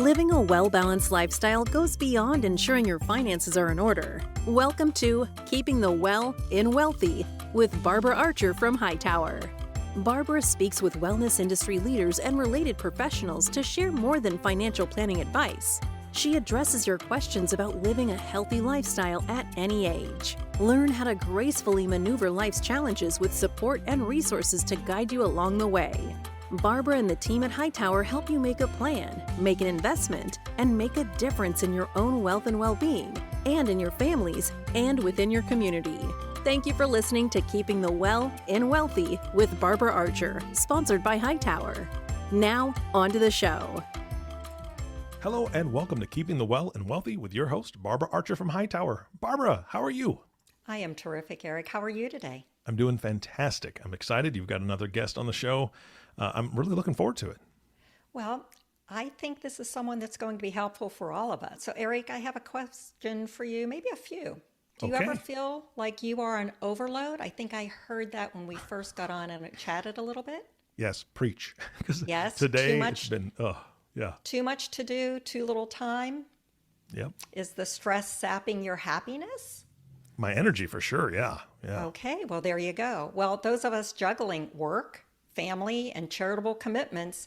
Living a well-balanced lifestyle goes beyond ensuring your finances are in order. Welcome to Keeping the Well in Wealthy with Barbara Archer from Hightower. Barbara speaks with wellness industry leaders and related professionals to share more than financial planning advice. She addresses your questions about living a healthy lifestyle at any age. Learn how to gracefully maneuver life's challenges with support and resources to guide you along the way. Barbara and the team at Hightower help you make a plan, make an investment, and make a difference in your own wealth and well-being, and in your families, and within your community. Thank you for listening to Keeping the Well in Wealthy with Barbara Archer, sponsored by Hightower. Now, on to the show. Hello and welcome to Keeping the Well and Wealthy with your host, Barbara Archer from Hightower. Barbara, how are you? I am terrific, Eric. How are you today? I'm doing fantastic. I'm excited. You've got another guest on the show. I'm really looking forward to it. Well, I think this is someone that's going to be helpful for all of us. So, Eric, I have a question for you, maybe a few. Do you ever feel like you are on overload? I think I heard that when we first got on and chatted a little bit. Yes, preach. Yes, today too much, it's been, too much to do, too little time. Yep. Is the stress sapping your happiness? My energy for sure, yeah. Okay, well, there you go. Well, those of us juggling work, family, and charitable commitments,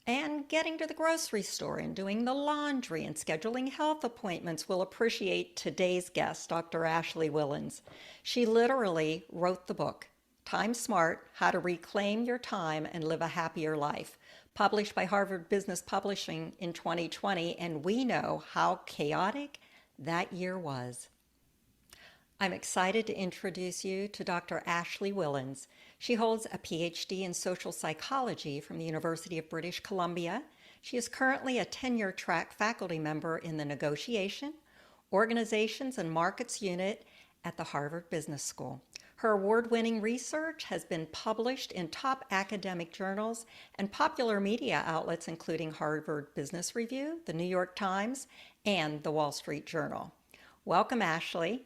and getting to the grocery store and doing the laundry and scheduling health appointments will appreciate today's guest, Dr. Ashley Whillans. She literally wrote the book, Time Smart: How to Reclaim Your Time and Live a Happier Life, published by Harvard Business Publishing in 2020, and we know how chaotic that year was. I'm excited to introduce you to Dr. Ashley Whillans. She holds a Ph.D. in social psychology from the University of British Columbia. She is currently a tenure-track faculty member in the Negotiation, Organizations, and Markets Unit at the Harvard Business School. Her award-winning research has been published in top academic journals and popular media outlets including Harvard Business Review, the New York Times, and the Wall Street Journal. Welcome, Ashley.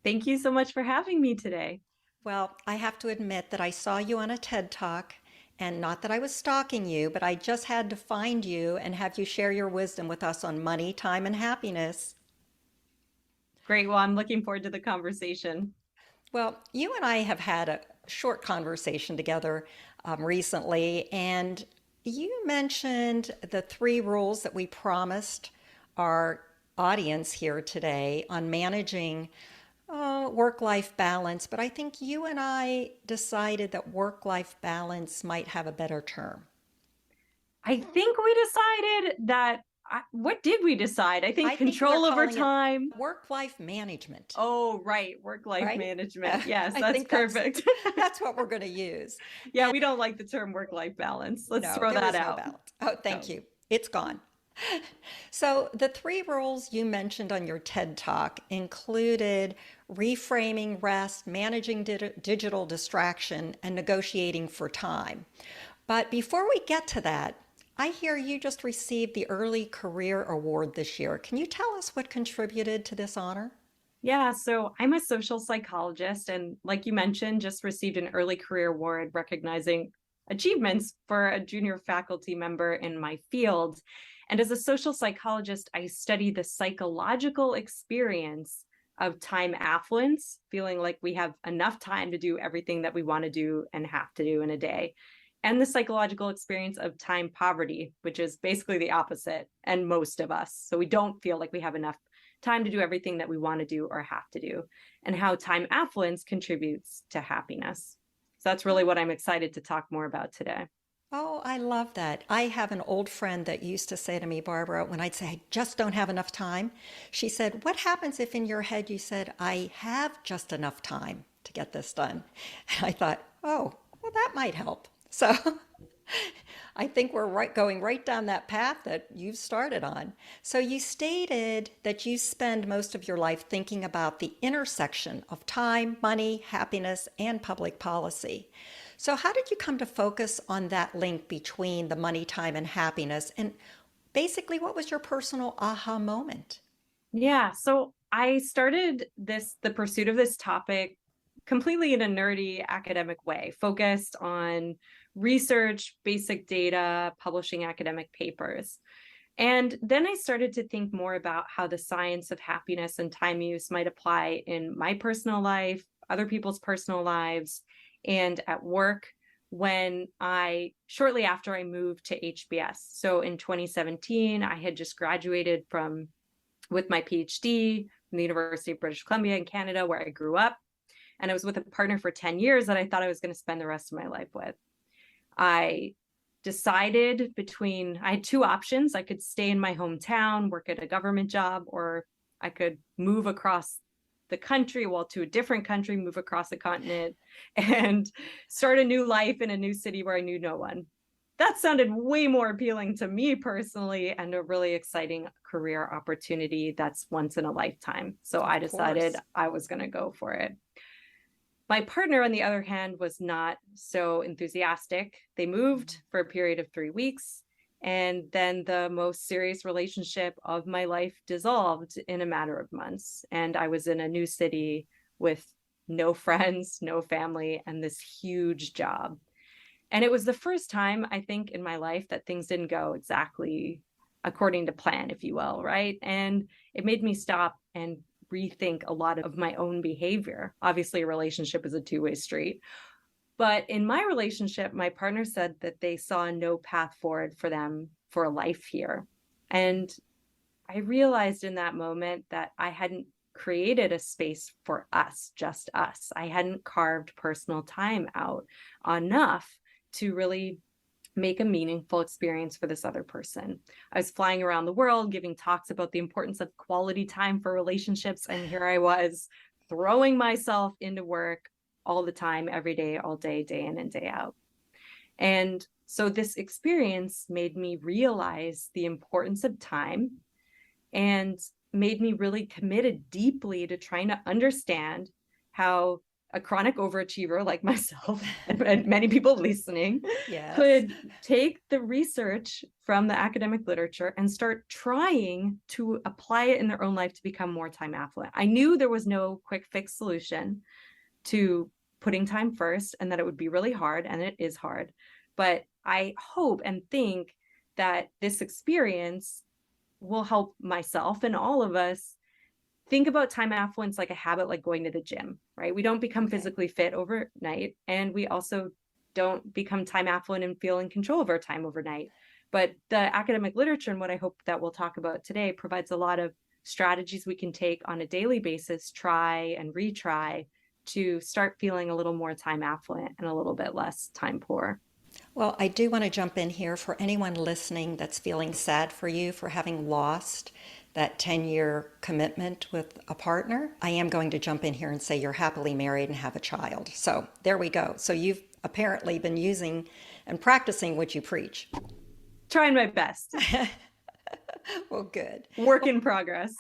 Thank you so much for having me today. Well, I have to admit that I saw you on a TED Talk, and not that I was stalking you, but I just had to find you and have you share your wisdom with us on money, time, and happiness. Great. Well, I'm looking forward to the conversation. Well, you and I have had a short conversation together recently, and you mentioned the 3 rules that we promised our audience here today on managing work-life balance, but I think you and I decided that work-life balance might have a better term. I think we decided that, what did we decide? I think control over time. Work-life management. Oh, right. Work-life management. Yes, I that's think perfect. That's what we're going to use. Yeah, we don't like the term work-life balance. Let's throw that out. Oh, thank you. It's gone. So the 3 rules you mentioned on your TED Talk included reframing rest, managing digital distraction, and negotiating for time. But before we get to that, I hear you just received the Early Career Award this year. Can you tell us what contributed to this honor? Yeah, so I'm a social psychologist, and like you mentioned, just received an Early Career Award recognizing achievements for a junior faculty member in my field. And as a social psychologist, I study the psychological experience of time affluence, feeling like we have enough time to do everything that we want to do and have to do in a day, and the psychological experience of time poverty, which is basically the opposite, and most of us. So we don't feel like we have enough time to do everything that we want to do or have to do, and how time affluence contributes to happiness. So that's really what I'm excited to talk more about today. Oh, I love that. I have an old friend that used to say to me, Barbara, when I'd say, I just don't have enough time, she said, what happens if in your head you said, I have just enough time to get this done? And I thought, oh, well, that might help. So I think we're going right down that path that you've started on. So you stated that you spend most of your life thinking about the intersection of time, money, happiness, and public policy. So how did you come to focus on that link between the money, time, and happiness? And basically, what was your personal aha moment? Yeah, so I started the pursuit of this topic completely in a nerdy academic way, focused on research, basic data, publishing academic papers. And then I started to think more about how the science of happiness and time use might apply in my personal life, other people's personal lives, and at work shortly after I moved to HBS. So in 2017, I had just graduated with my Ph.D. from the University of British Columbia in Canada, where I grew up. And I was with a partner for 10 years that I thought I was going to spend the rest of my life with. I decided I had two options. I could stay in my hometown, work at a government job, or I could move across the country, to a different country, move across the continent, and start a new life in a new city where I knew no one. That sounded way more appealing to me personally, and a really exciting career opportunity that's once in a lifetime. So I decided I was going to go for it. My partner, on the other hand, was not so enthusiastic. They moved for a period of 3 weeks, and then the most serious relationship of my life dissolved in a matter of months. And I was in a new city with no friends, no family, and this huge job. And it was the first time, I think, in my life that things didn't go exactly according to plan, if you will, right? And it made me stop and rethink a lot of my own behavior. Obviously, a relationship is a two-way street. But in my relationship, my partner said that they saw no path forward for them for a life here. And I realized in that moment that I hadn't created a space for us, just us. I hadn't carved personal time out enough to really make a meaningful experience for this other person. I was flying around the world, giving talks about the importance of quality time for relationships. And here I was throwing myself into work all the time, every day, all day, day in and day out. And so this experience made me realize the importance of time and made me really committed deeply to trying to understand how a chronic overachiever like myself and many people listening could take the research from the academic literature and start trying to apply it in their own life to become more time affluent. I knew there was no quick fix solution to putting time first, and that it would be really hard, and it is hard. But I hope and think that this experience will help myself and all of us think about time affluence like a habit, like going to the gym, right? We don't become physically fit overnight, and we also don't become time affluent and feel in control of our time overnight. But the academic literature, and what I hope that we'll talk about today, provides a lot of strategies we can take on a daily basis, try and retry, to start feeling a little more time affluent and a little bit less time poor. Well, I do want to jump in here for anyone listening that's feeling sad for you for having lost that 10-year commitment with a partner. I am going to jump in here and say you're happily married and have a child. So there we go. So you've apparently been using and practicing what you preach. Trying my best. Well, good. Work in progress.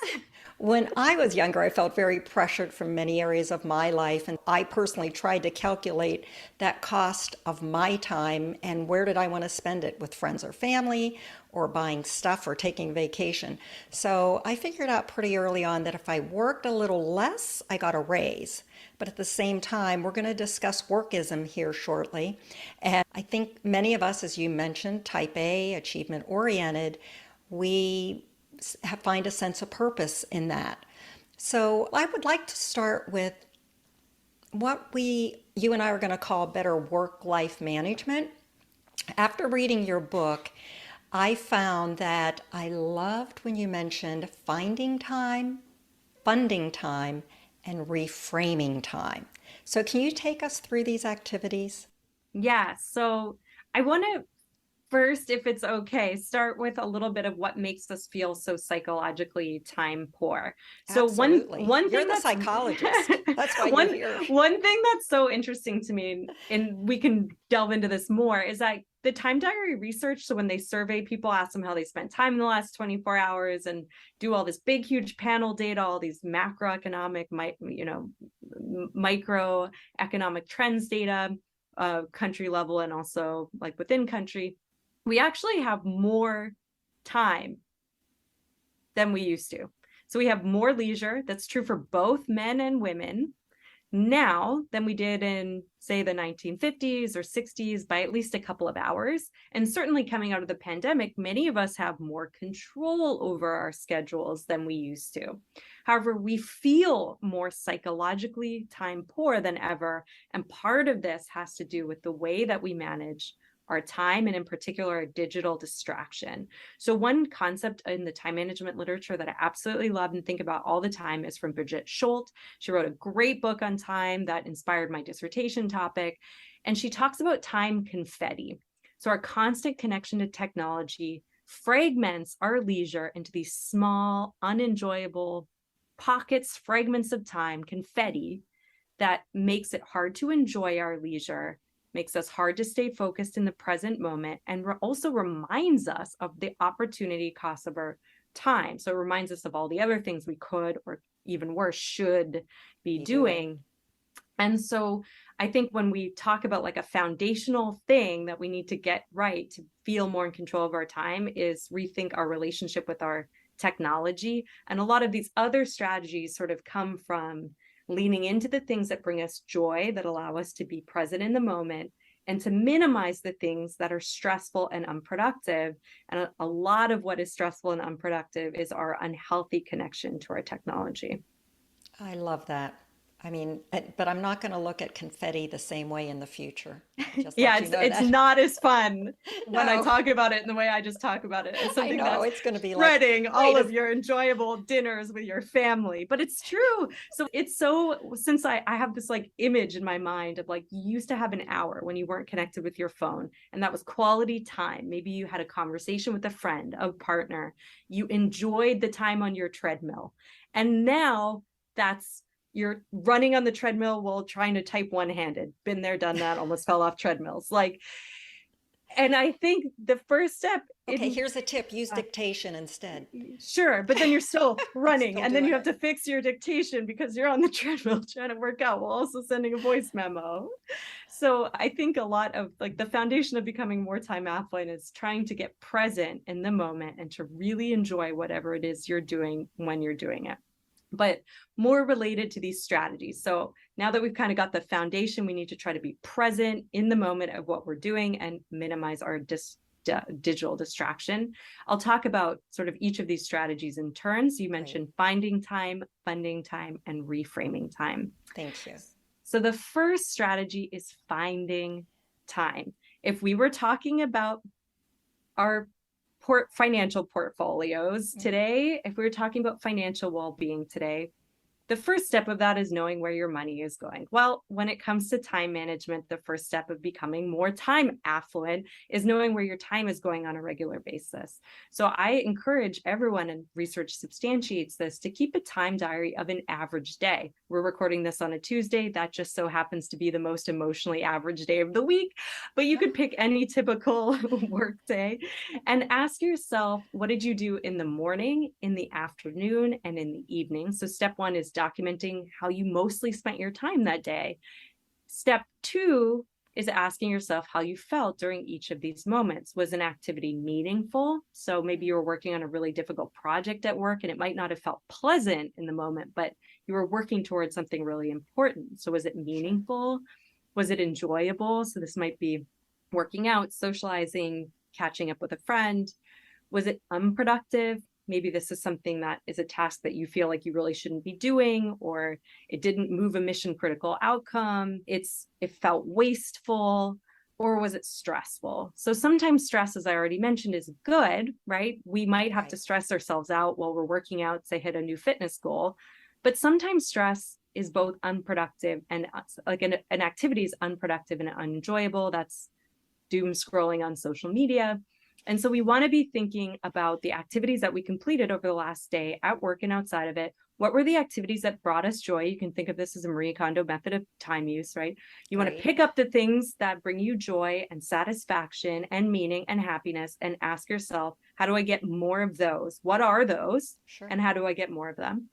When I was younger, I felt very pressured from many areas of my life, and I personally tried to calculate that cost of my time and where did I want to spend it, with friends or family, or buying stuff or taking vacation. So I figured out pretty early on that if I worked a little less, I got a raise. But at the same time, we're going to discuss workism here shortly. And I think many of us, as you mentioned, type A, achievement oriented, we find a sense of purpose in that. So I would like to start with what you and I are going to call better work-life management. After reading your book, I found that I loved when you mentioned finding time, funding time, and reframing time. So can you take us through these activities? Yeah, so I want to first, if it's okay, start with a little bit of what makes us feel so psychologically time poor. So Absolutely. one You're thing the psychologist. That's why you're here. One thing that's so interesting to me, and we can delve into this more, is that the time diary research, so when they survey people, ask them how they spent time in the last 24 hours and do all this big, huge panel data, all these macroeconomic, microeconomic trends data, country level and also like within country, we actually have more time than we used to. So we have more leisure. That's true for both men and women. now than we did in, say, the 1950s or 60s by at least a couple of hours. And certainly coming out of the pandemic, many of us have more control over our schedules than we used to. However, we feel more psychologically time poor than ever. And part of this has to do with the way that we manage our time, and in particular, digital distraction. So one concept in the time management literature that I absolutely love and think about all the time is from Bridget Schultz. She wrote a great book on time that inspired my dissertation topic. And she talks about time confetti. So our constant connection to technology fragments our leisure into these small, unenjoyable pockets, fragments of time, confetti, that makes it hard to enjoy our leisure, makes us hard to stay focused in the present moment, and also reminds us of the opportunity cost of our time. So it reminds us of all the other things we could, or even worse, should be doing. And so I think when we talk about like a foundational thing that we need to get right to feel more in control of our time is rethink our relationship with our technology. And a lot of these other strategies sort of come from leaning into the things that bring us joy, that allow us to be present in the moment, and to minimize the things that are stressful and unproductive. And a lot of what is stressful and unproductive is our unhealthy connection to our technology. I love that. I mean, but I'm not going to look at confetti the same way in the future. Yeah, it's not as fun when I No. talk about it in the way I just talk about it. It's I something know, that's it's going to be spreading like, all of your enjoyable dinners with your family. But it's true. So since I have this like image in my mind of like, you used to have an hour when you weren't connected with your phone, and that was quality time. Maybe you had a conversation with a friend, a partner. You enjoyed the time on your treadmill. And now you're running on the treadmill while trying to type one-handed. Been there, done that, almost fell off treadmills. And I think the first step. Okay, here's a tip, use dictation instead. Sure, but then you're still running, Still and then you doing have to fix your dictation because you're on the treadmill trying to work out while also sending a voice memo. So I think a lot of like the foundation of becoming more time affluent is trying to get present in the moment and to really enjoy whatever it is you're doing when you're doing it. But more related to these strategies. So now that we've kind of got the foundation, we need to try to be present in the moment of what we're doing and minimize our digital distraction. I'll talk about sort of each of these strategies in turns. You mentioned finding time, funding time, and reframing time. Thank you. So the first strategy is finding time. If we were talking about our financial portfolios today, if we were talking about financial well-being today, the first step of that is knowing where your money is going. Well, when it comes to time management, the first step of becoming more time affluent is knowing where your time is going on a regular basis. So I encourage everyone, and research substantiates this, to keep a time diary of an average day. We're recording this on a Tuesday. That just so happens to be the most emotionally average day of the week, but you could pick any typical work day and ask yourself, what did you do in the morning, in the afternoon, and in the evening? So step one is documenting how you mostly spent your time that day. Step two is asking yourself how you felt during each of these moments. Was an activity meaningful? So maybe you were working on a really difficult project at work and it might not have felt pleasant in the moment, but you were working towards something really important. So was it meaningful? Was it enjoyable? So this might be working out, socializing, catching up with a friend. Was it unproductive? Maybe this is something that is a task that you feel like you really shouldn't be doing, or it didn't move a mission critical outcome. It felt wasteful, or was it stressful? So sometimes stress, as I already mentioned, is good, right? We might have to stress ourselves out while we're working out, say hit a new fitness goal, but sometimes stress is both unproductive and like an activity is unproductive and unenjoyable. That's doom scrolling on social media. And so we want to be thinking about the activities that we completed over the last day at work and outside of it. What were the activities that brought us joy? You can think of this as a Marie Kondo method of time use, right? You want to pick up the things that bring you joy and satisfaction and meaning and happiness and ask yourself, how do I get more of those? What are those? And how do I get more of them?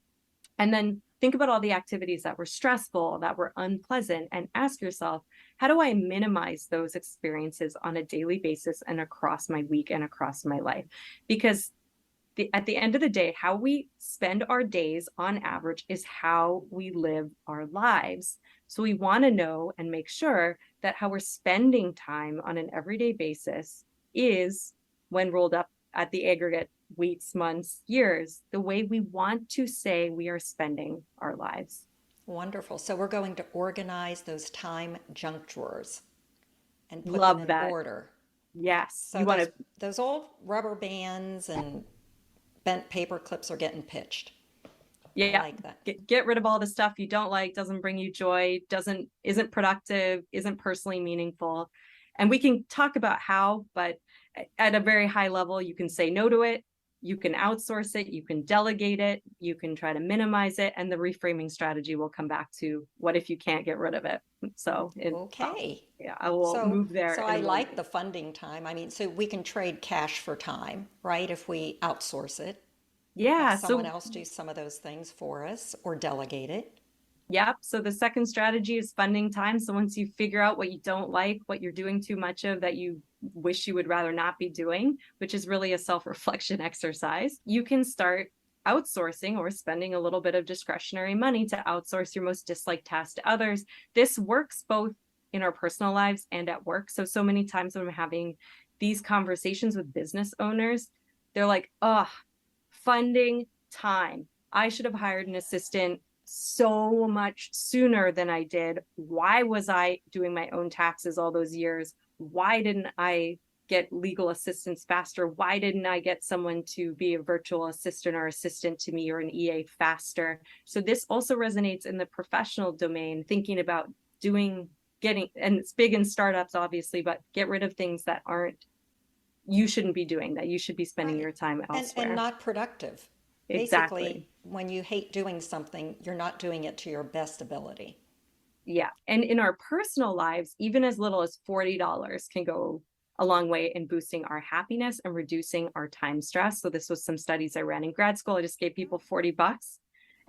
And then think about all the activities that were stressful, that were unpleasant, and ask yourself, how do I minimize those experiences on a daily basis and across my week and across my life? Because at the end of the day, how we spend our days on average is how we live our lives. So we want to know and make sure that how we're spending time on an everyday basis is, when rolled up at the aggregate weeks, months, years, the way we want to say we are spending our lives. Wonderful. So we're going to organize those time junk drawers and put them Love in that. order. Yes. So You want to, those old rubber bands and bent paper clips are getting pitched. I yeah, like that. get rid of all the stuff you don't like, doesn't bring you joy, isn't productive, isn't personally meaningful. And we can talk about how, but at a very high level, you can say no to it, you can outsource it, you can delegate it, you can try to minimize it, and the reframing strategy will come back to what if you can't get rid of it. So Okay. yeah, I will So, move there. so in a I moment. like the funding time. I mean, so we can trade cash for time, right? If we outsource it, have Yeah, someone so else do some of those things for us or delegate it. yep. So the second strategy is funding time. So once you figure out what you don't like, what you're doing too much of that you wish you would rather not be doing, which is really a self-reflection exercise, you can start outsourcing or spending a little bit of discretionary money to outsource your most disliked task to others. This works both in our personal lives and at work. So many times when I'm having these conversations with business owners, they're like, oh, funding time. I should have hired an assistant so much sooner than I did. Why was I doing my own taxes all those years? Why didn't I get legal assistance faster? Why didn't I get someone to be a virtual assistant or assistant to me or an EA faster? So this also resonates in the professional domain, thinking about getting, and it's big in startups, obviously, but get rid of things that you shouldn't be doing, that you should be spending Right. your time elsewhere. And not productive. Exactly. Basically, when you hate doing something, you're not doing it to your best ability. Yeah. And in our personal lives, even as little as $40 can go a long way in boosting our happiness and reducing our time stress. So this was some studies I ran in grad school. I just gave people $40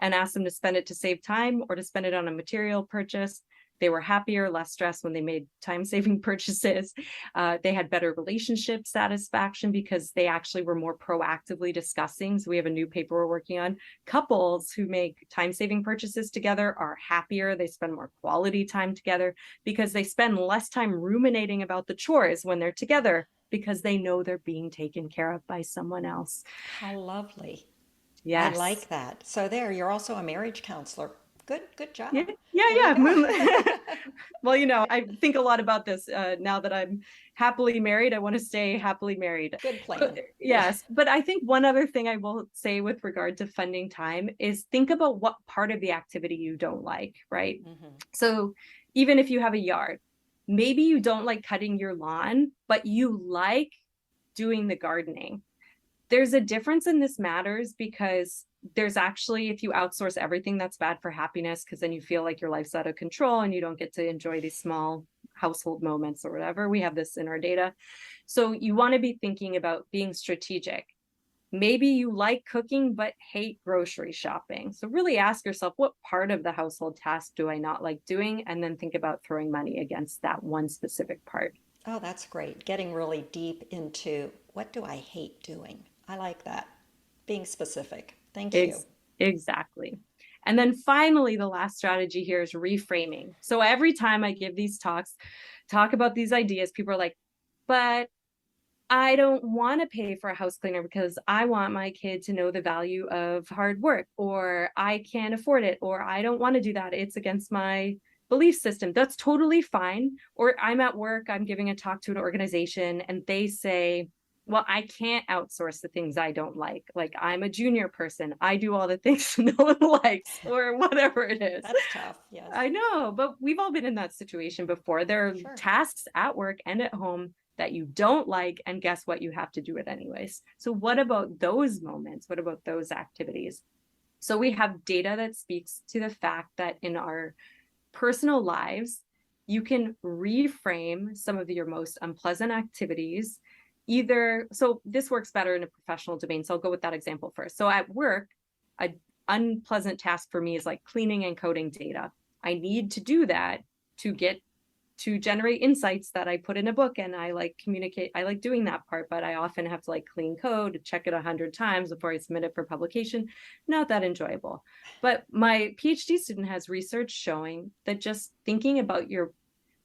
and asked them to spend it to save time or to spend it on a material purchase. They were happier, less stressed when they made time-saving purchases. They had better relationship satisfaction because they actually were more proactively discussing. So we have a new paper we're working on. Couples who make time-saving purchases together are happier. They spend more quality time together because they spend less time ruminating about the chores when they're together because they know they're being taken care of by someone else. How lovely. I Yes. like that. So there, you're also a marriage counselor. Good job. Yeah. There you go. Well, I think a lot about this now that I'm happily married. I want to stay happily married. Good plan. Yes. But I think one other thing I will say with regard to funding time is think about what part of the activity you don't like, right? Mm-hmm. So even if you have a yard, maybe you don't like cutting your lawn, but you like doing the gardening. There's a difference, and this matters because there's actually, if you outsource everything, that's bad for happiness because then you feel like your life's out of control and you don't get to enjoy these small household moments or whatever. We have this in our data. So you want to be thinking about being strategic. Maybe you like cooking but hate grocery shopping. So really ask yourself, what part of the household task do I not like doing? And then think about throwing money against that one specific part. Oh, that's great. Getting really deep into what do I hate doing? I like that. Being specific. Thank you. Exactly. And then finally, the last strategy here is reframing. So every time I give these talks, talk about these ideas, people are like, but I don't want to pay for a house cleaner because I want my kid to know the value of hard work, or I can't afford it, or I don't want to do that. It's against my belief system. That's totally fine. Or I'm at work, I'm giving a talk to an organization and they say, well, I can't outsource the things I don't like. Like I'm a junior person. I do all the things no one likes or whatever it is. That's tough. Yes. I know, but we've all been in that situation before. There are Sure. tasks at work and at home that you don't like, and guess what? You have to do it anyways. So what about those moments? What about those activities? So we have data that speaks to the fact that in our personal lives, you can reframe some of your most unpleasant activities. So this works better in a professional domain. So I'll go with that example first. So at work, an unpleasant task for me is like cleaning and coding data. I need to do that to get to generate insights that I put in a book, and I like communicate. I like doing that part, but I often have to like clean code, check it 100 times before I submit it for publication. Not that enjoyable. But my PhD student has research showing that just thinking about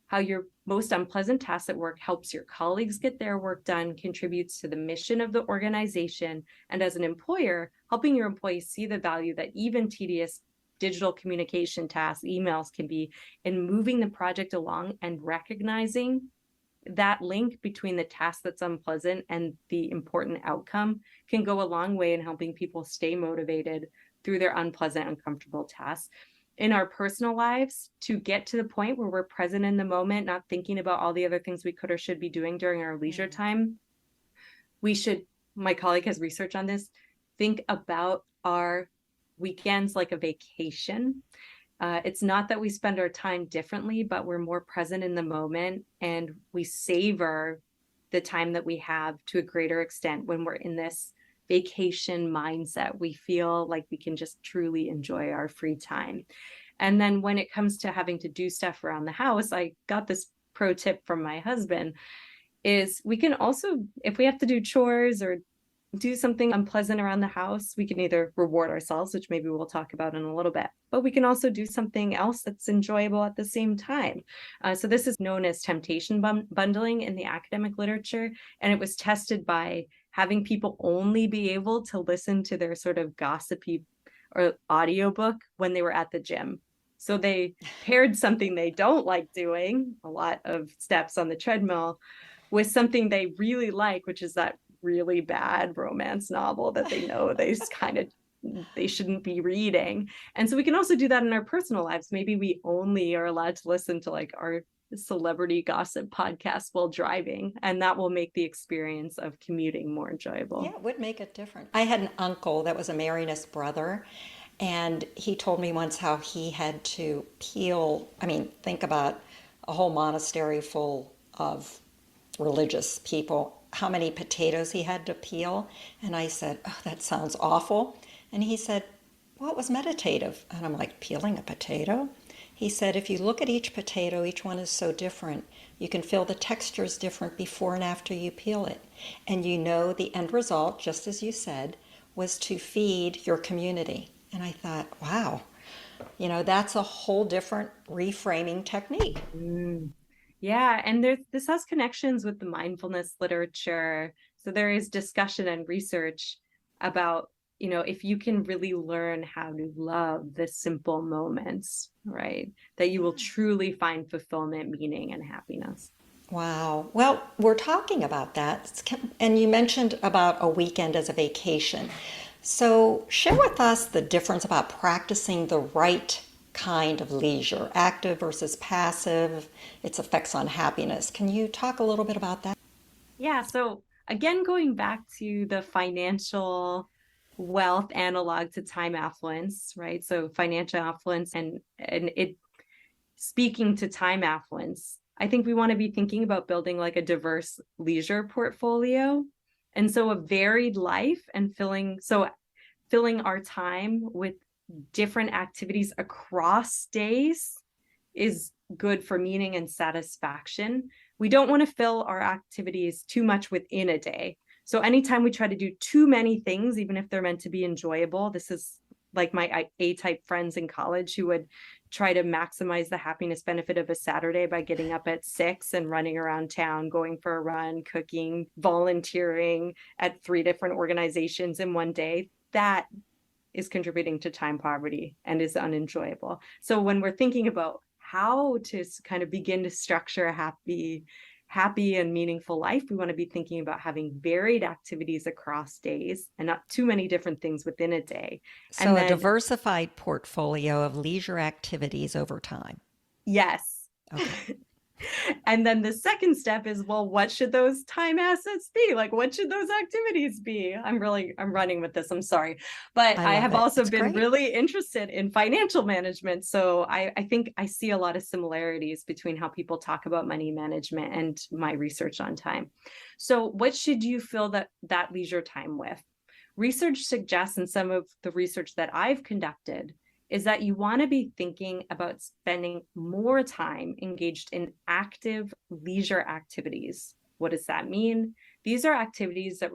how your most unpleasant tasks at work helps your colleagues get their work done, contributes to the mission of the organization, and as an employer, helping your employees see the value that even tedious digital communication tasks, emails can be in moving the project along, and recognizing that link between the task that's unpleasant and the important outcome can go a long way in helping people stay motivated through their unpleasant, uncomfortable tasks. In our personal lives, to get to the point where we're present in the moment, not thinking about all the other things we could or should be doing during our leisure time, we should, my colleague has research on this, think about our weekends like a vacation. It's not that we spend our time differently, but we're more present in the moment, and we savor the time that we have to a greater extent when we're in this vacation mindset. We feel like we can just truly enjoy our free time. And then when it comes to having to do stuff around the house, I got this pro tip from my husband, is we can also, if we have to do chores or do something unpleasant around the house, we can either reward ourselves, which maybe we'll talk about in a little bit, but we can also do something else that's enjoyable at the same time. So this is known as temptation bundling in the academic literature, and it was tested by having people only be able to listen to their sort of gossipy or audiobook when they were at the gym. So they paired something they don't like doing, a lot of steps on the treadmill, with something they really like, which is that really bad romance novel that they know they shouldn't be reading. And so we can also do that in our personal lives. Maybe we only are allowed to listen to like our celebrity gossip podcast while driving, and that will make the experience of commuting more enjoyable. Yeah, it would make it different. I had an uncle that was a Marianist brother, and he told me once how he had to peel, think about a whole monastery full of religious people, how many potatoes he had to peel. And I said, oh, that sounds awful. And he said, well, it was meditative. And I'm like, peeling a potato? He said, if you look at each potato, each one is so different. You can feel the textures different before and after you peel it. And you know the end result, just as you said, was to feed your community. And I thought, wow, that's a whole different reframing technique. Yeah, and this has connections with the mindfulness literature. So there is discussion and research about, if you can really learn how to love the simple moments, right, that you will truly find fulfillment, meaning, and happiness. Wow. Well, we're talking about that. And you mentioned about a weekend as a vacation. So share with us the difference about practicing the right kind of leisure, active versus passive, its effects on happiness. Can you talk a little bit about that? Yeah, so again, going back to the financial wealth analog to time affluence, right? So financial affluence and it speaking to time affluence, I think we want to be thinking about building like a diverse leisure portfolio. And so a varied life and filling our time with different activities across days is good for meaning and satisfaction. We don't want to fill our activities too much within a day. So anytime we try to do too many things, even if they're meant to be enjoyable, this is like my A-type friends in college who would try to maximize the happiness benefit of a Saturday by getting up at 6 and running around town, going for a run, cooking, volunteering at 3 different organizations in one day. That is contributing to time poverty and is unenjoyable. So when we're thinking about how to kind of begin to structure a happy and meaningful life, we want to be thinking about having varied activities across days and not too many different things within a day. So a diversified portfolio of leisure activities over time. Yes. Okay. And then the second step is, well, what should those time assets be? Like, what should those activities be? I'm running with this. I'm sorry. But I have also been really interested in financial management. So I think I see a lot of similarities between how people talk about money management and my research on time. So what should you fill that leisure time with? Research suggests, and some of the research that I've conducted, is that you want to be thinking about spending more time engaged in active leisure activities. What does that mean? These are activities that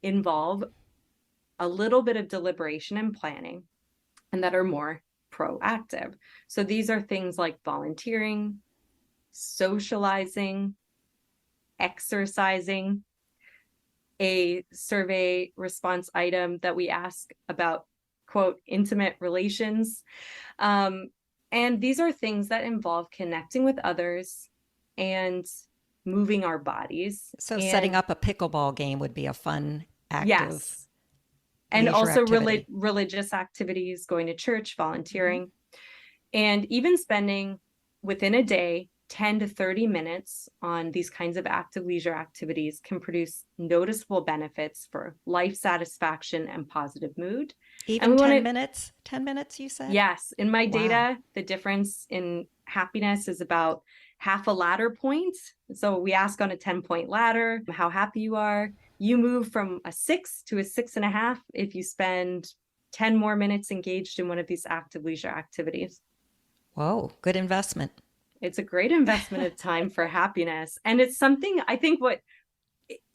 involve a little bit of deliberation and planning, and that are more proactive. So these are things like volunteering, socializing, exercising. A survey response item that we ask about, quote, intimate relations. And these are things that involve connecting with others and moving our bodies. So setting up a pickleball game would be a fun, active yes. And leisure also activity. religious activities, going to church, volunteering, and even spending within a day 10 to 30 minutes on these kinds of active leisure activities can produce noticeable benefits for life satisfaction and positive mood. Even 10 minutes? 10 minutes, you said? Yes. In my data, the difference in happiness is about half a ladder point. So we ask on a 10-point ladder how happy you are. You move from a 6 to a 6.5 if you spend 10 more minutes engaged in one of these active leisure activities. Whoa, good investment. It's a great investment of time for happiness. And it's something, I think, what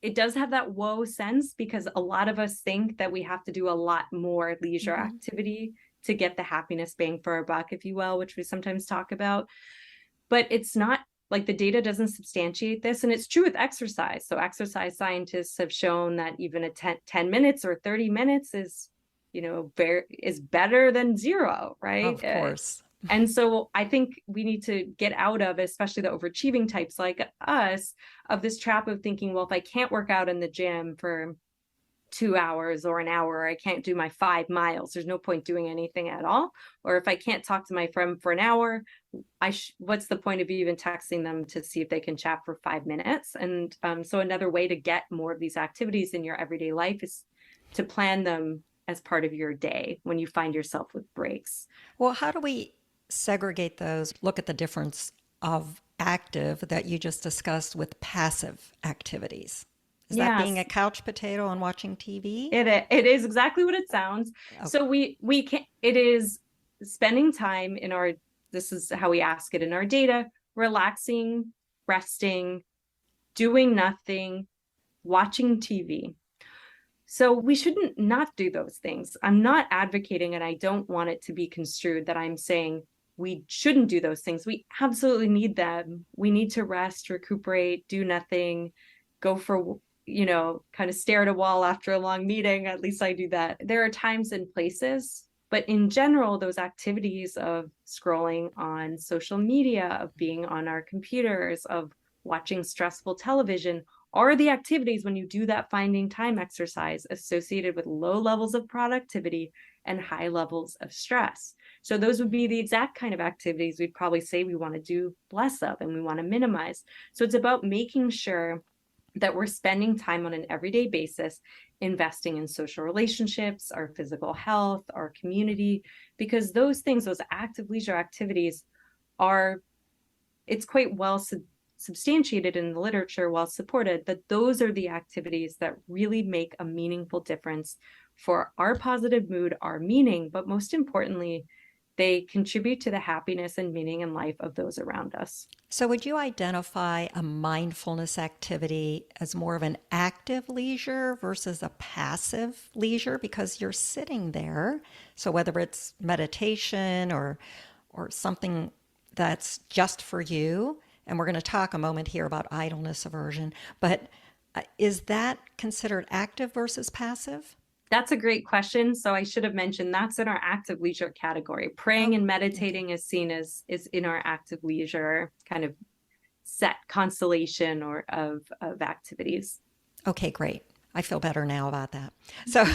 it does have that whoa sense, because a lot of us think that we have to do a lot more leisure activity to get the happiness bang for our buck, if you will, which we sometimes talk about. But it's not, like, the data doesn't substantiate this. And it's true with exercise. So exercise scientists have shown that even a 10 minutes or 30 minutes is, is better than zero, right? Of course. And so I think we need to get out of, especially the overachieving types like us, of this trap of thinking, well, if I can't work out in the gym for 2 hours or an hour, or I can't do my 5 miles, there's no point doing anything at all. Or if I can't talk to my friend for an hour, what's the point of even texting them to see if they can chat for 5 minutes? And so another way to get more of these activities in your everyday life is to plan them as part of your day when you find yourself with breaks. Well, how do we segregate those, look at the difference of active that you just discussed with passive activities? Is that being a couch potato and watching TV? It is exactly what it sounds. Okay. So it is spending time this is how we ask it in our data: relaxing, resting, doing nothing, watching TV. So we shouldn't not do those things. I'm not advocating, and I don't want it to be construed that I'm saying we shouldn't do those things. We absolutely need them. We need to rest, recuperate, do nothing, go for, kind of stare at a wall after a long meeting. At least I do that. There are times and places, but in general, those activities of scrolling on social media, of being on our computers, of watching stressful television, are the activities, when you do that finding time exercise, associated with low levels of productivity and high levels of stress. So those would be the exact kind of activities we'd probably say we want to do less of and we want to minimize. So it's about making sure that we're spending time on an everyday basis, investing in social relationships, our physical health, our community, because those things, those active leisure activities it's quite well substantiated in the literature, well supported, that those are the activities that really make a meaningful difference for our positive mood, our meaning, but most importantly, they contribute to the happiness and meaning in life of those around us. So would you identify a mindfulness activity as more of an active leisure versus a passive leisure? Because you're sitting there. So whether it's meditation or something that's just for you, and we're going to talk a moment here about idleness aversion, but is that considered active versus passive? That's a great question. So I should have mentioned that's in our active leisure category. Praying and meditating is seen as is in our active leisure kind of set constellation or of activities. Okay, great. I feel better now about that. So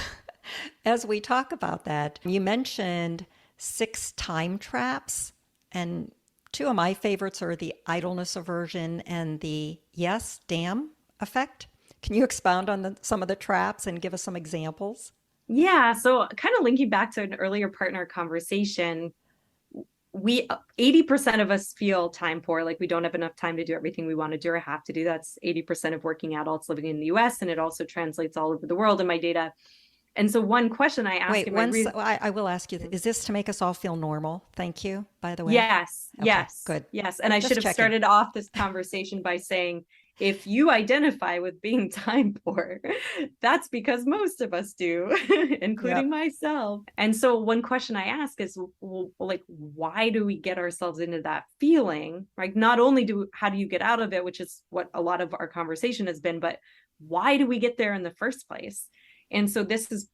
as we talk about that, you mentioned 6 time traps, and 2 of my favorites are the idleness aversion and the yes, damn effect. Can you expound on some of the traps and give us some examples? Yeah, so kind of linking back to an earlier partner conversation, 80% of us feel time poor, like we don't have enough time to do everything we want to do or have to do. That's 80% of working adults living in the US, and it also translates all over the world in my data. And so one question I ask Wait, in my I will ask you, is this to make us all feel normal? Thank you, by the way. Yes, Okay, yes, good. yes. And I Just should have checking. started off this conversation by saying, if you identify with being time poor, that's because most of us do, including myself. And so one question I ask is, well, like, why do we get ourselves into that feeling? Like, not only how do you get out of it, which is what a lot of our conversation has been, but why do we get there in the first place? And so this is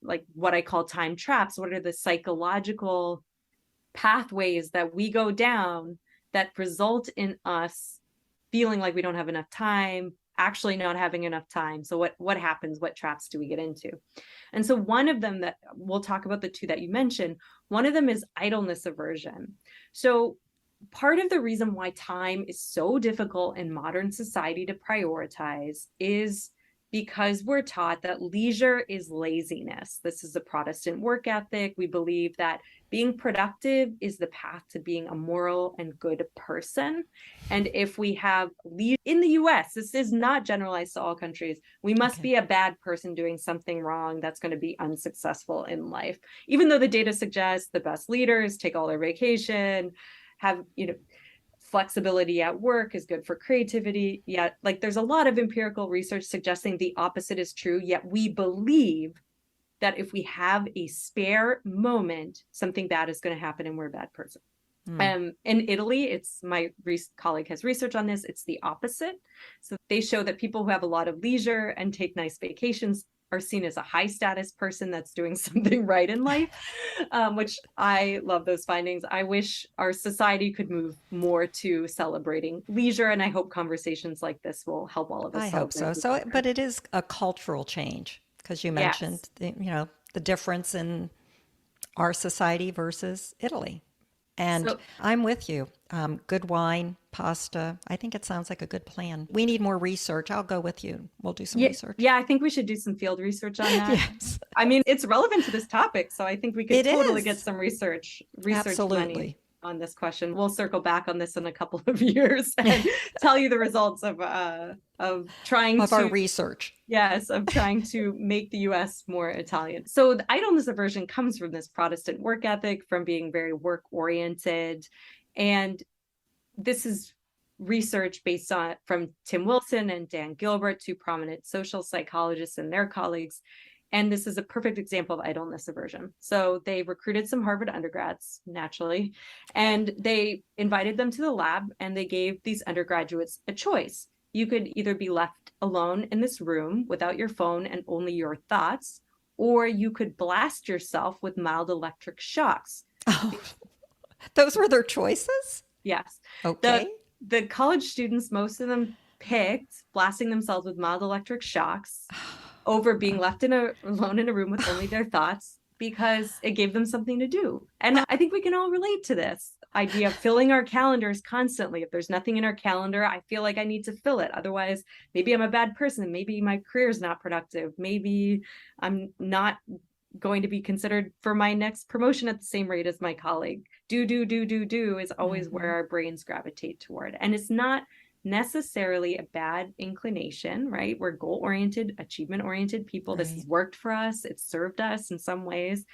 like what I call time traps. What are the psychological pathways that we go down that result in us feeling like we don't have enough time, actually not having enough time? So what happens? What traps do we get into? And so one of them, that we'll talk about the two that you mentioned, one of them is idleness aversion. So part of the reason why time is so difficult in modern society to prioritize is because we're taught that leisure is laziness. This is a Protestant work ethic. We believe that being productive is the path to being a moral and good person. And if we have in the US, this is not generalized to all countries, we must be a bad person doing something wrong that's going to be unsuccessful in life. Even though the data suggests the best leaders take all their vacation, have, flexibility at work is good for creativity. Yet, like, there's a lot of empirical research suggesting the opposite is true. Yet we believe that if we have a spare moment, something bad is going to happen and we're a bad person. In Italy, it's my colleague has research on this. It's the opposite. So they show that people who have a lot of leisure and take nice vacations are seen as a high status person that's doing something right in life, which I love those findings. I wish our society could move more to celebrating leisure, and I hope conversations like this will help all of us. I hope so. But it is a cultural change, because you mentioned the difference in our society versus Italy. And I'm with you. Good wine, pasta. I think it sounds like a good plan. We need more research. I'll go with you. We'll do some research. Yeah, I think we should do some field research on that. Yes. I mean, it's relevant to this topic, so I think we could totally get some research money on this question. We'll circle back on this in a couple of years and tell you the results of our research. Yes, of trying to make the US more Italian. So the idleness aversion comes from this Protestant work ethic, from being very work oriented. And this is research based on from Tim Wilson and Dan Gilbert, two prominent social psychologists, and their colleagues. And this is a perfect example of idleness aversion. So they recruited some Harvard undergrads, naturally, and they invited them to the lab, and they gave these undergraduates a choice. You could either be left alone in this room without your phone and only your thoughts, or you could blast yourself with mild electric shocks. Oh, those were their choices? Yes. Okay. The college students, most of them picked blasting themselves with mild electric shocks over being left alone in a room with only their thoughts, because it gave them something to do. And I think we can all relate to this idea of filling our calendars constantly. If there's nothing in our calendar, I feel like I need to fill it. Otherwise, maybe I'm a bad person. Maybe my career is not productive. Maybe I'm not going to be considered for my next promotion at the same rate as my colleague. Do is always where our brains gravitate toward. And it's not necessarily a bad inclination, right? We're goal-oriented, achievement-oriented people. Right. This has worked for us. It's served us in some ways,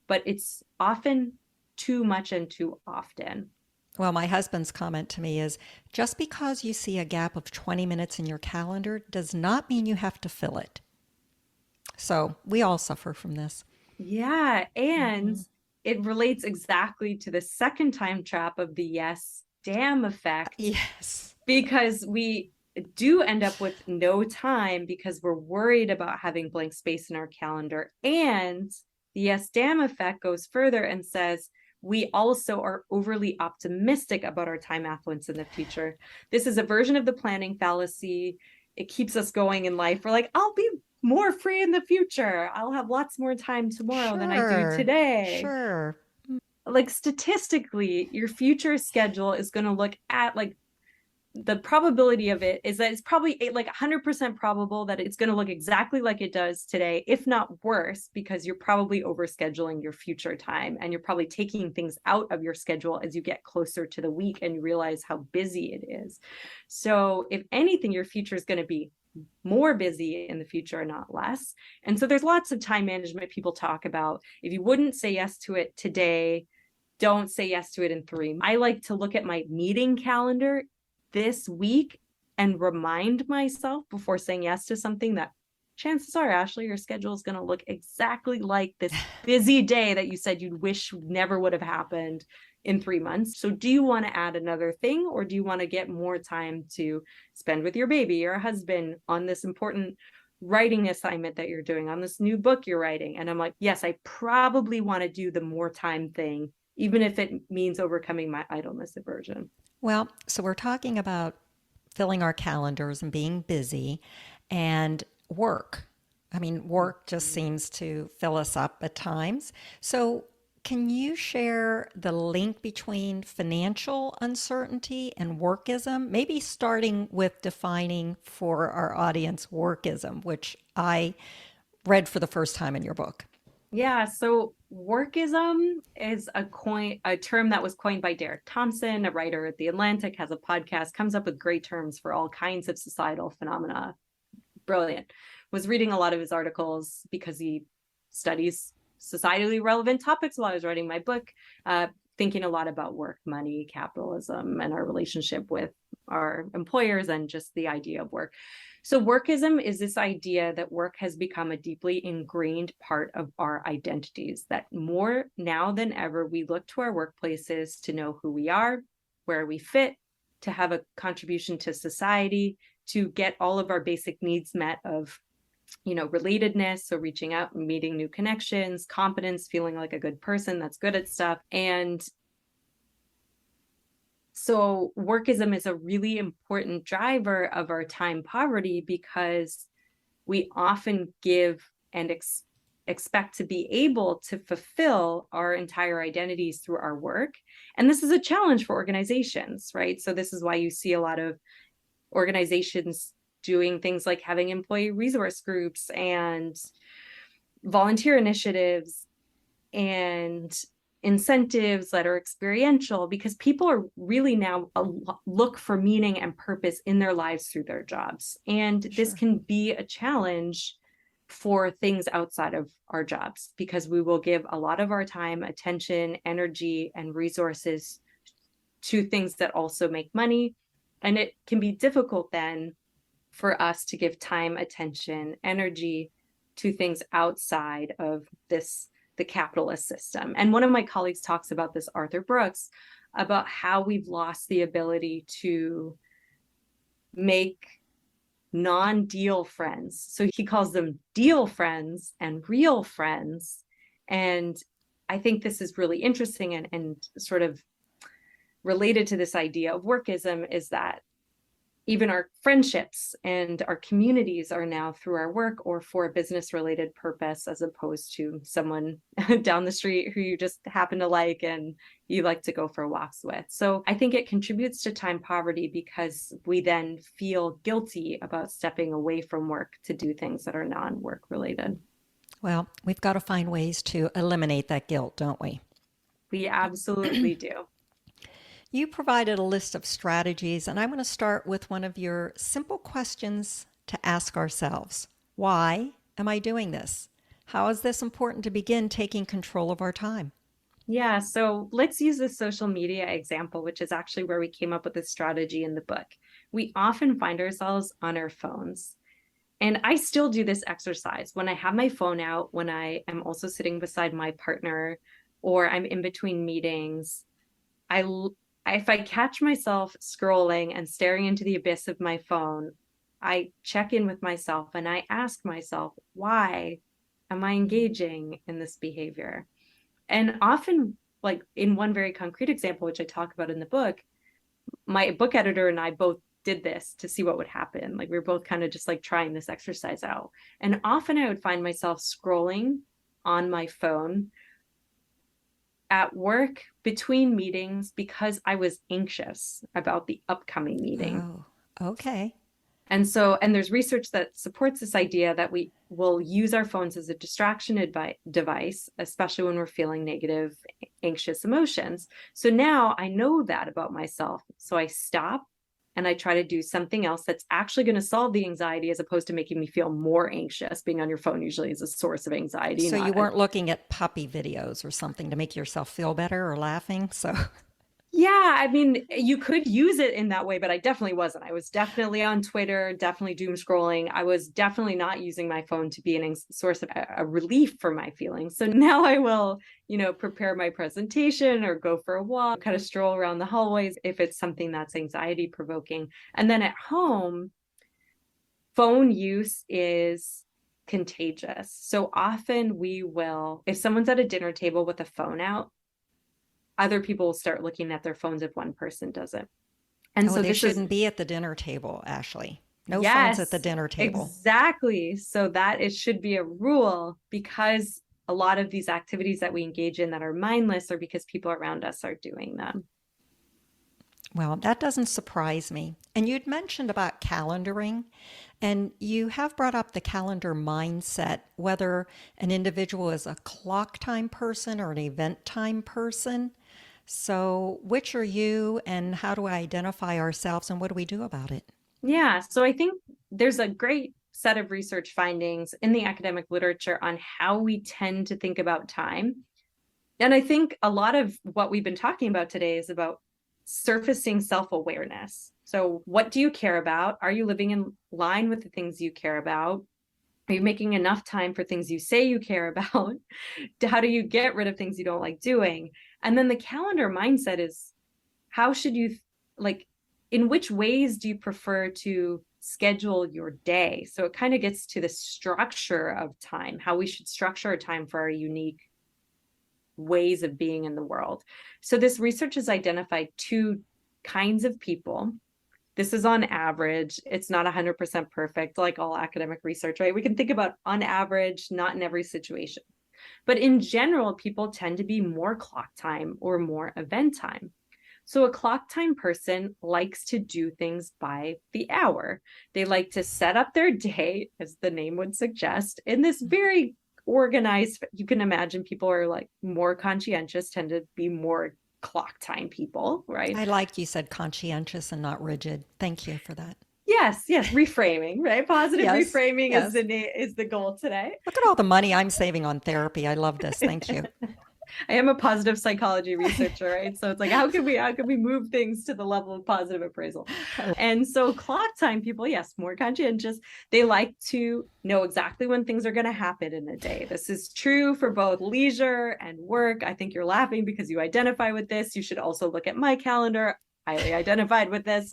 but it's often too much and too often. Well, my husband's comment to me is, just because you see a gap of 20 minutes in your calendar does not mean you have to fill it. So we all suffer from this. Yeah. And it relates exactly to the second time trap of the yes, damn effect. Yes. Because we do end up with no time because we're worried about having blank space in our calendar. And the yes, damn effect goes further and says, we also are overly optimistic about our time affluence in the future. This is a version of the planning fallacy. It keeps us going in life. We're like, I'll be more free in the future. I'll have lots more time tomorrow than I do today. Sure. Like, statistically, your future schedule is going to look at, like, the probability of it is that it's probably like 100% probable that it's going to look exactly like it does today, if not worse, because you're probably overscheduling your future time, and you're probably taking things out of your schedule as you get closer to the week and you realize how busy it is. So if anything, your future is going to be more busy in the future, not less. And so there's lots of time management people talk about. If you wouldn't say yes to it today, don't say yes to it in 3. I like to look at my meeting calendar this week and remind myself before saying yes to something that chances are, Ashley, your schedule is going to look exactly like this busy day that you said you'd wish never would have happened in 3 months. So do you want to add another thing, or do you want to get more time to spend with your baby or husband on this important writing assignment that you're doing, on this new book you're writing? And I'm like, yes, I probably want to do the more time thing, even if it means overcoming my idleness aversion. Well, so we're talking about filling our calendars and being busy and work. I mean, work just seems to fill us up at times. So can you share the link between financial uncertainty and workism? Maybe starting with defining for our audience workism, which I read for the first time in your book. Yeah, so workism is a term that was coined by Derek Thompson, a writer at The Atlantic, has a podcast, comes up with great terms for all kinds of societal phenomena. Brilliant. Was reading a lot of his articles because he studies societally relevant topics while I was writing my book, thinking a lot about work, money, capitalism, and our relationship with our employers and just the idea of work. So workism is this idea that work has become a deeply ingrained part of our identities, that more now than ever, we look to our workplaces to know who we are, where we fit, to have a contribution to society, to get all of our basic needs met of, relatedness, so reaching out and meeting new connections, competence, feeling like a good person that's good at stuff. And so workism is a really important driver of our time poverty because we often give and expect to be able to fulfill our entire identities through our work. And this is a challenge for organizations, right? So this is why you see a lot of organizations doing things like having employee resource groups and volunteer initiatives and incentives that are experiential, because people are really now look for meaning and purpose in their lives through their jobs. And this can be a challenge for things outside of our jobs, because we will give a lot of our time, attention, energy, and resources to things that also make money. And it can be difficult then for us to give time, attention, energy to things outside of the capitalist system. And one of my colleagues talks about this, Arthur Brooks, about how we've lost the ability to make non-deal friends. So he calls them deal friends and real friends. And I think this is really interesting and sort of related to this idea of workism, is that even our friendships and our communities are now through our work or for a business related purpose, as opposed to someone down the street who you just happen to like and you like to go for walks with. So I think it contributes to time poverty because we then feel guilty about stepping away from work to do things that are non-work related. Well, we've got to find ways to eliminate that guilt, don't we? We absolutely do. You provided a list of strategies, and I'm going to start with one of your simple questions to ask ourselves. Why am I doing this? How is this important to begin taking control of our time? Yeah, so let's use the social media example, which is actually where we came up with this strategy in the book. We often find ourselves on our phones. And I still do this exercise when I have my phone out, when I am also sitting beside my partner, or I'm in between meetings. If I catch myself scrolling and staring into the abyss of my phone, I check in with myself and I ask myself, why am I engaging in this behavior? And often, like in one very concrete example, which I talk about in the book, my book editor and I both did this to see what would happen. Like we were both kind of just like trying this exercise out. And often I would find myself scrolling on my phone at work between meetings because I was anxious about the upcoming meeting. Oh, okay. And there's research that supports this idea that we will use our phones as a distraction device, especially when we're feeling negative, anxious emotions. So now I know that about myself. So I stop and I try to do something else that's actually going to solve the anxiety as opposed to making me feel more anxious. Being on your phone usually is a source of anxiety. So you weren't looking at puppy videos or something to make yourself feel better or laughing? So yeah, I mean, you could use it in that way, but I definitely wasn't. I was definitely on Twitter, definitely doom scrolling. I was definitely not using my phone to be a source of a relief for my feelings. So now I will, prepare my presentation or go for a walk, kind of stroll around the hallways if it's something that's anxiety provoking. And then at home, phone use is contagious. So often we will, if someone's at a dinner table with a phone out, other people will start looking at their phones if one person doesn't. And so they shouldn't be at the dinner table, Ashley. No phones at the dinner table. Exactly. So that it should be a rule, because a lot of these activities that we engage in that are mindless are because people around us are doing them. Well, that doesn't surprise me. And you'd mentioned about calendaring, and you have brought up the calendar mindset, whether an individual is a clock time person or an event time person. So which are you, and how do we identify ourselves, and what do we do about it? Yeah, so I think there's a great set of research findings in the academic literature on how we tend to think about time. And I think a lot of what we've been talking about today is about surfacing self-awareness. So what do you care about? Are you living in line with the things you care about? Are you making enough time for things you say you care about? How do you get rid of things you don't like doing? And then the calendar mindset is, how should you, in which ways do you prefer to schedule your day? So it kind of gets to the structure of time, how we should structure our time for our unique ways of being in the world. So this research has identified two kinds of people. This is on average. It's not 100% perfect, like all academic research, right? We can think about on average, not in every situation. But in general, people tend to be more clock time or more event time. So a clock time person likes to do things by the hour. They like to set up their day, as the name would suggest, in this very organized, you can imagine people are like more conscientious, tend to be more clock time people, right? I like you said conscientious and not rigid. Thank you for that. Yes, reframing, right? Positive reframing is the goal today. Look at all the money I'm saving on therapy. I love this. Thank you. I am a positive psychology researcher, right? So it's like, how can we move things to the level of positive appraisal? And so clock time people, yes, more conscientious. They like to know exactly when things are going to happen in a day. This is true for both leisure and work. I think you're laughing because you identify with this. You should also look at my calendar. Highly identified with this.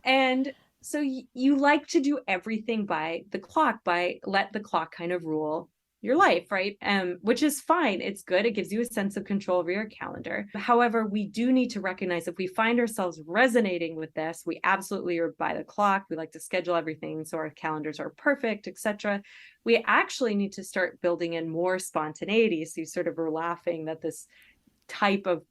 And so you like to do everything by the clock, let the clock kind of rule your life, right? Which is fine. It's good. It gives you a sense of control over your calendar. However, we do need to recognize if we find ourselves resonating with this, we absolutely are by the clock. We like to schedule everything so our calendars are perfect, etc. We actually need to start building in more spontaneity. So you sort of were laughing that this type of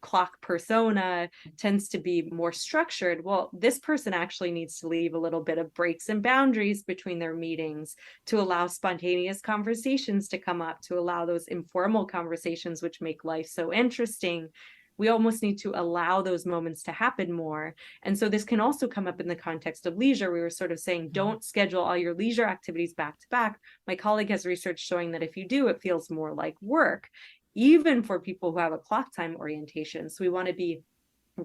clock persona tends to be more structured. Well, this person actually needs to leave a little bit of breaks and boundaries between their meetings to allow spontaneous conversations to come up, to allow those informal conversations which make life so interesting. We almost need to allow those moments to happen more. And so this can also come up in the context of leisure. We were sort of saying, don't schedule all your leisure activities back to back. My colleague has research showing that if you do, it feels more like work, even for people who have a clock time orientation. So we want to be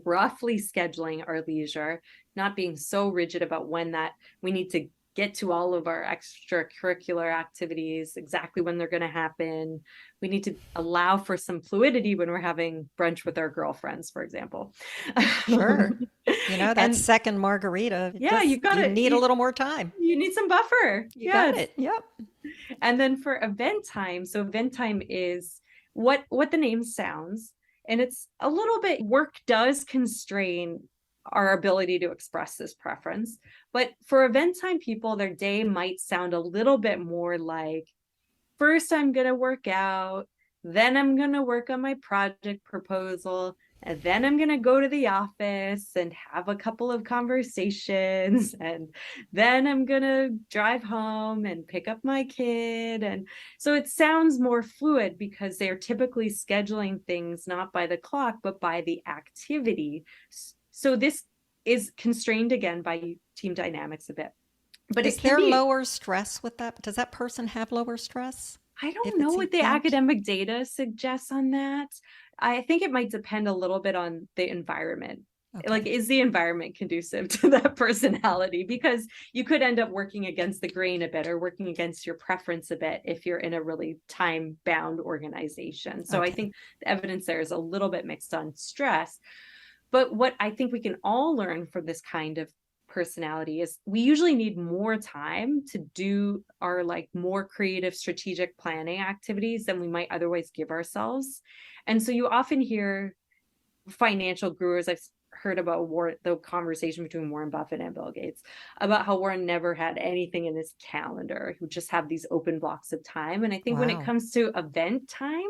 roughly scheduling our leisure, not being so rigid about when that we need to get to all of our extracurricular activities, exactly when they're going to happen. We need to allow for some fluidity when we're having brunch with our girlfriends, for example. Sure. That second margarita. Yeah, you need a little more time. You need some buffer. You got it. Yep. And then for event time, so event time is what the name sounds, and it's a little bit, work does constrain our ability to express this preference, but for event time people, their day might sound a little bit more like, first I'm going to work out, then I'm going to work on my project proposal, and then I'm going to go to the office and have a couple of conversations. And then I'm going to drive home and pick up my kid. And so it sounds more fluid because they're typically scheduling things not by the clock, but by the activity. So this is constrained again by team dynamics a bit. But Is it can there be, lower stress with that? Does that person have lower stress I don't if know it's what the event? academic data suggests on that. I think it might depend a little bit on the environment. Like, Okay. is the environment conducive to that personality? Because you could end up working against the grain a bit or working against your preference a bit if you're in a really time-bound organization. So I Okay. think the evidence there is a little bit mixed on stress. But what I think we can all learn from this kind of personality is we usually need more time to do our like more creative strategic planning activities than we might otherwise give ourselves. And so you often hear financial gurus. I've heard about the conversation between Warren Buffett and Bill Gates about how Warren never had anything in his calendar. He would just have these open blocks of time. And I think when it Wow. comes to event time,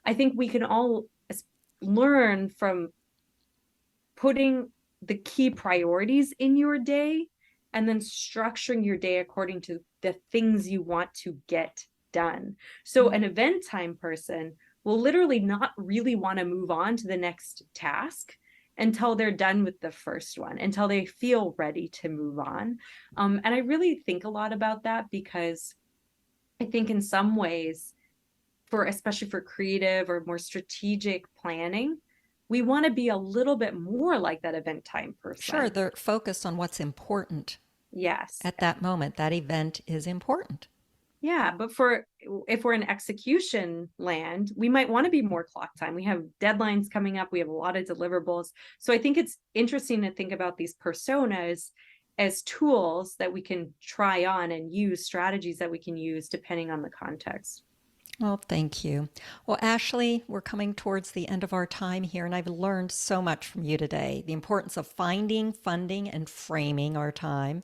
I think we can all learn from putting the key priorities in your day and then structuring your day according to the things you want to get done. So an event time person will literally not really want to move on to the next task until they're done with the first one, until they feel ready to move on. And I really think a lot about that because I think in some ways, especially for creative or more strategic planning, we want to be a little bit more like that event time person. Sure, they're focused on what's important Yes. at that moment. That event is important. Yeah, but if we're in execution land, we might want to be more clock time. We have deadlines coming up. We have a lot of deliverables. So I think it's interesting to think about these personas as tools that we can try on and use, strategies that we can use depending on the context. Well, thank you. Well, Ashley, we're coming towards the end of our time here, and I've learned so much from you today. The importance of finding, funding, and framing our time,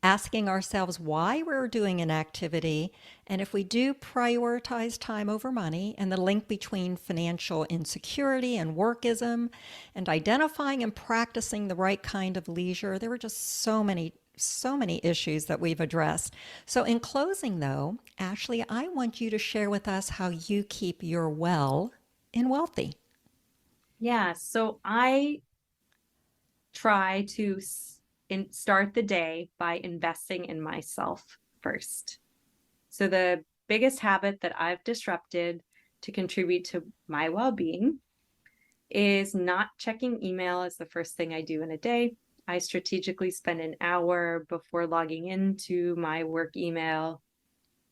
asking ourselves why we're doing an activity, and if we do prioritize time over money, and the link between financial insecurity and workism, and identifying and practicing the right kind of leisure. There were just so many issues that we've addressed. So in closing though, Ashley, I want you to share with us how you keep your well in wealthy. Yeah, so I try to start the day by investing in myself first. So the biggest habit that I've disrupted to contribute to my well-being is not checking email as the first thing I do in a day. I strategically spend an hour before logging into my work email,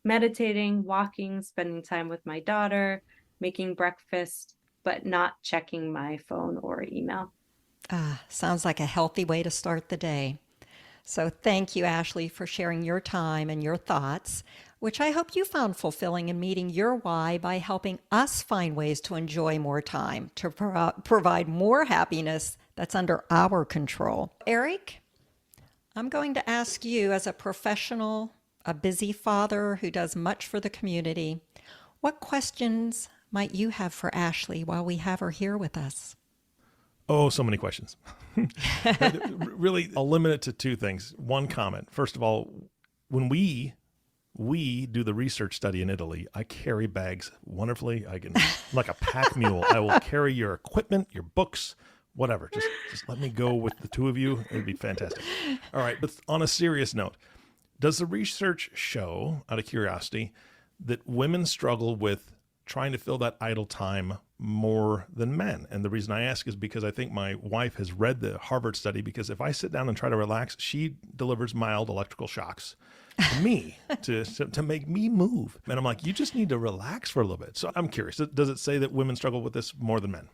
meditating, walking, spending time with my daughter, making breakfast, but not checking my phone or email. Sounds like a healthy way to start the day. So thank you, Ashley, for sharing your time and your thoughts, which I hope you found fulfilling in meeting your why by helping us find ways to enjoy more time, to provide more happiness that's under our control. Eric, I'm going to ask you, as a professional, a busy father who does much for the community, what questions might you have for Ashley while we have her here with us? Oh, so many questions. Really, I'll limit it to two things. One comment. First of all, when we do the research study in Italy, I carry bags wonderfully. I can, like a pack mule, I will carry your equipment, your books, whatever. Just let me go with the two of you. It'd be fantastic. All right. But on a serious note, does the research show, out of curiosity, that women struggle with trying to fill that idle time more than men? And the reason I ask is because I think my wife has read the Harvard study, because if I sit down and try to relax, she delivers mild electrical shocks to me to make me move. And I'm like, you just need to relax for a little bit. So I'm curious, does it say that women struggle with this more than men?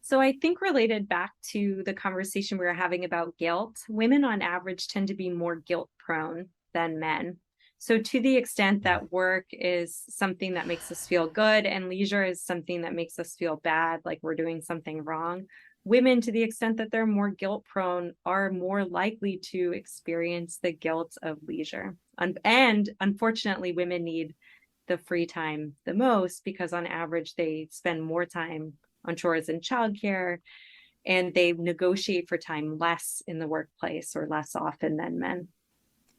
So I think related back to the conversation we were having about guilt, women on average tend to be more guilt prone than men. So to the extent that work is something that makes us feel good and leisure is something that makes us feel bad, like we're doing something wrong, women, to the extent that they're more guilt prone, are more likely to experience the guilt of leisure. And unfortunately, women need the free time the most because on average, they spend more time on chores and childcare, and they negotiate for time less in the workplace or less often than men.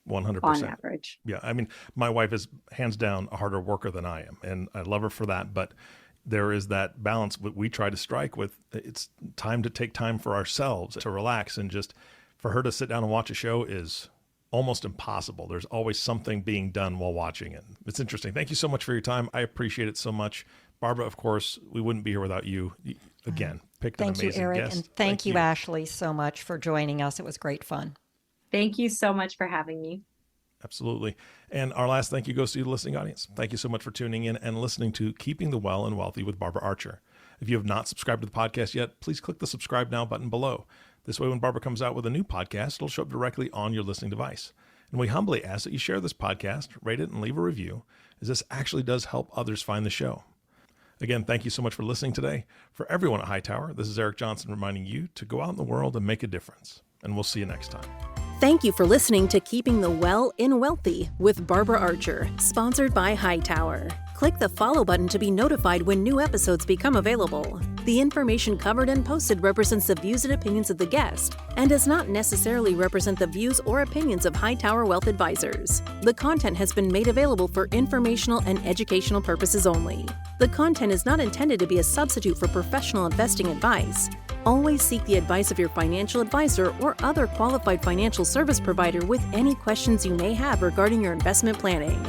100%. On average. Yeah. I mean, my wife is hands down a harder worker than I am, and I love her for that. But there is that balance that we try to strike with. It's time to take time for ourselves to relax, and just for her to sit down and watch a show is almost impossible. There's always something being done while watching it. It's interesting. Thank you so much for your time. I appreciate it so much. Barbara, of course, we wouldn't be here without you. Again, picked an amazing guest. Thank you, Eric, and thank you, Ashley, so much for joining us. It was great fun. Thank you so much for having me. Absolutely. And our last thank you goes to the listening audience. Thank you so much for tuning in and listening to Keeping the Well and Wealthy with Barbara Archer. If you have not subscribed to the podcast yet, please click the subscribe now button below. This way, when Barbara comes out with a new podcast, it'll show up directly on your listening device. And we humbly ask that you share this podcast, rate it, and leave a review, as this actually does help others find the show. Again, thank you so much for listening today. For everyone at Hightower, this is Eric Johnson reminding you to go out in the world and make a difference. And we'll see you next time. Thank you for listening to Keeping the Well in Wealthy with Barbara Archer, sponsored by Hightower. Click the follow button to be notified when new episodes become available. The information covered and posted represents the views and opinions of the guest and does not necessarily represent the views or opinions of Hightower Wealth Advisors. The content has been made available for informational and educational purposes only. The content is not intended to be a substitute for professional investing advice. Always seek the advice of your financial advisor or other qualified financial service provider with any questions you may have regarding your investment planning.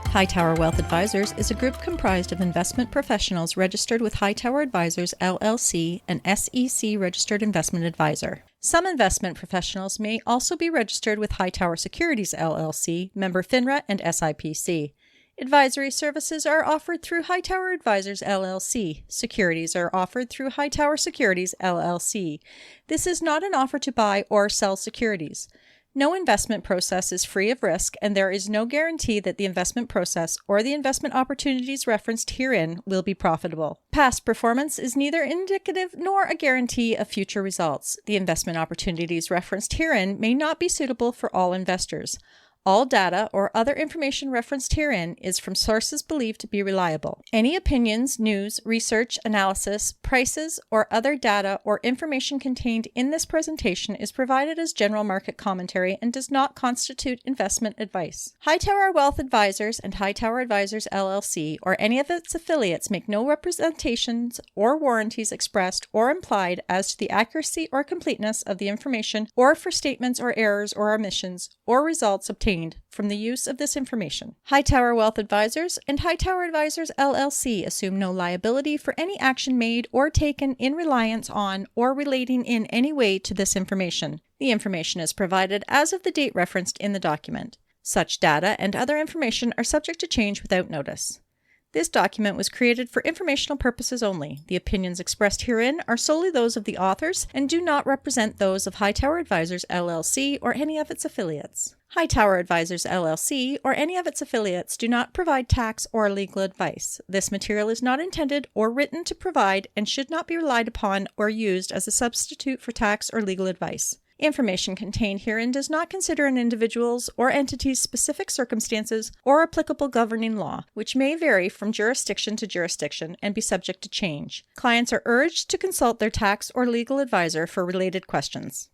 Hightower Wealth Advisors is a group comprised of investment professionals registered with Hightower Advisors, LLC, an SEC-registered investment advisor. Some investment professionals may also be registered with Hightower Securities, LLC, member FINRA and SIPC. Advisory services are offered through Hightower Advisors, LLC. Securities are offered through Hightower Securities, LLC. This is not an offer to buy or sell securities. No investment process is free of risk, and there is no guarantee that the investment process or the investment opportunities referenced herein will be profitable. Past performance is neither indicative nor a guarantee of future results. The investment opportunities referenced herein may not be suitable for all investors. All data or other information referenced herein is from sources believed to be reliable. Any opinions, news, research, analysis, prices, or other data or information contained in this presentation is provided as general market commentary and does not constitute investment advice. Hightower Wealth Advisors and Hightower Advisors LLC or any of its affiliates make no representations or warranties expressed or implied as to the accuracy or completeness of the information or for statements or errors or omissions or results obtained from the use of this information. Hightower Wealth Advisors and Hightower Advisors LLC assume no liability for any action made or taken in reliance on or relating in any way to this information. The information is provided as of the date referenced in the document. Such data and other information are subject to change without notice. This document was created for informational purposes only. The opinions expressed herein are solely those of the authors and do not represent those of Hightower Advisors LLC or any of its affiliates. Hightower Advisors LLC or any of its affiliates do not provide tax or legal advice. This material is not intended or written to provide and should not be relied upon or used as a substitute for tax or legal advice. Information contained herein does not consider an individual's or entity's specific circumstances or applicable governing law, which may vary from jurisdiction to jurisdiction and be subject to change. Clients are urged to consult their tax or legal advisor for related questions.